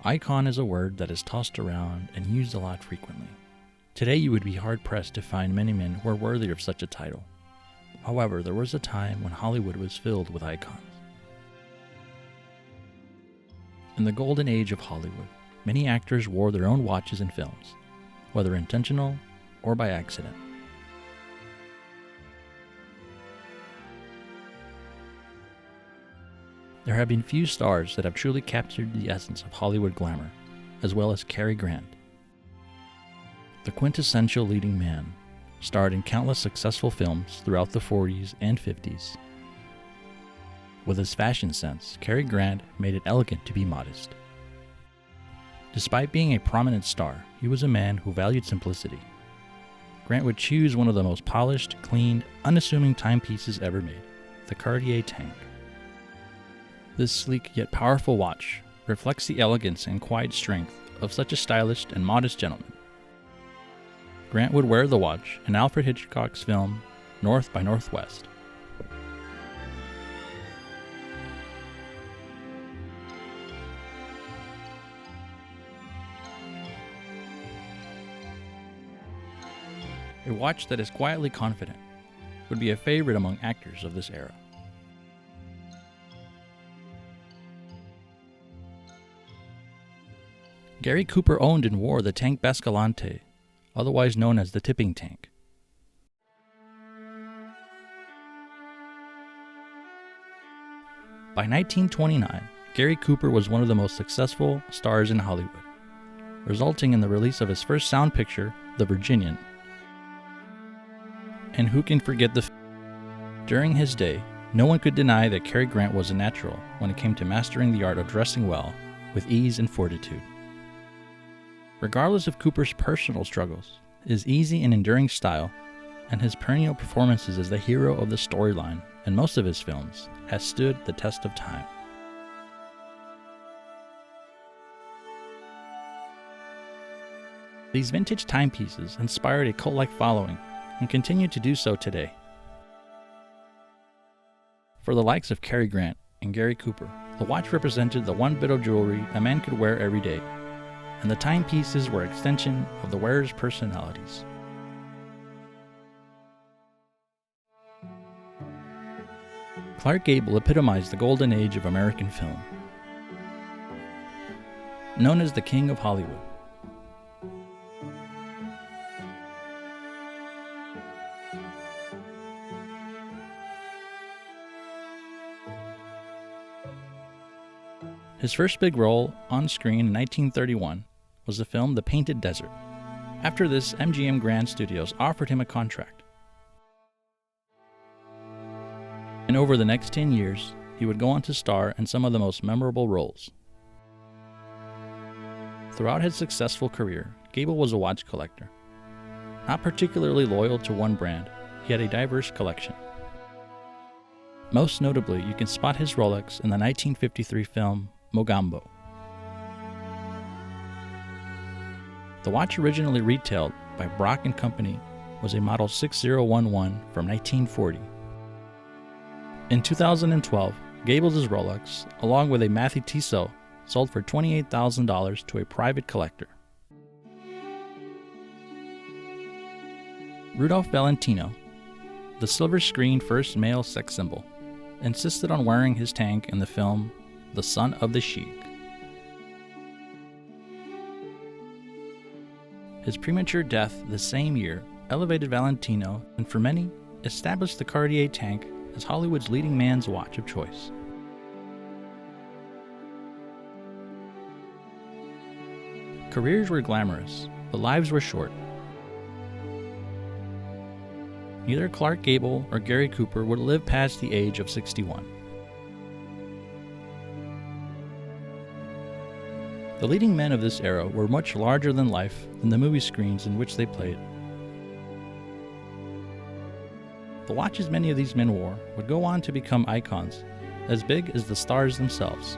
Icon is a word that is tossed around and used a lot frequently. Today you would be hard-pressed to find many men who are worthy of such a title. However, there was a time when Hollywood was filled with icons. In the golden age of Hollywood, many actors wore their own watches in films, whether intentional or by accident. There have been few stars that have truly captured the essence of Hollywood glamour, as well as Cary Grant. The quintessential leading man, starred in countless successful films throughout the 40s and 50s. With his fashion sense, Cary Grant made it elegant to be modest. Despite being a prominent star, he was a man who valued simplicity. Grant would choose one of the most polished, cleaned, unassuming timepieces ever made, the Cartier Tank. This sleek yet powerful watch reflects the elegance and quiet strength of such a stylish and modest gentleman. Grant would wear the watch in Alfred Hitchcock's film North by Northwest. A watch that is quietly confident would be a favorite among actors of this era. Gary Cooper owned and wore the Tank Basculante, otherwise known as the tipping tank. By 1929, Gary Cooper was one of the most successful stars in Hollywood, resulting in the release of his first sound picture, The Virginian. And who can forget During his day, no one could deny that Cary Grant was a natural when it came to mastering the art of dressing well with ease and fortitude. Regardless of Cooper's personal struggles, his easy and enduring style, and his perennial performances as the hero of the storyline in most of his films, has stood the test of time. These vintage timepieces inspired a cult-like following and continue to do so today. For the likes of Cary Grant and Gary Cooper, the watch represented the one bit of jewelry a man could wear every day, and the timepieces were an extension of the wearer's personalities. Clark Gable epitomized the golden age of American film. Known as the King of Hollywood, his first big role on screen in 1931 was the film The Painted Desert. After this, MGM Grand Studios offered him a contract. And over the next 10 years, he would go on to star in some of the most memorable roles. Throughout his successful career, Gable was a watch collector. Not particularly loyal to one brand, he had a diverse collection. Most notably, you can spot his Rolex in the 1953 film Mogambo. The watch, originally retailed by Brock & Company, was a model 6011 from 1940. In 2012, Gable's Rolex, along with a Matthew Tissot, sold for $28,000 to a private collector. Rudolph Valentino, the silver-screen first male sex symbol, insisted on wearing his tank in the film The Son of the Sheik. His premature death the same year elevated Valentino and, for many, established the Cartier Tank as Hollywood's leading man's watch of choice. Careers were glamorous, but lives were short. Neither Clark Gable or Gary Cooper would live past the age of 61. The leading men of this era were much larger than life than the movie screens in which they played. The watches many of these men wore would go on to become icons, as big as the stars themselves.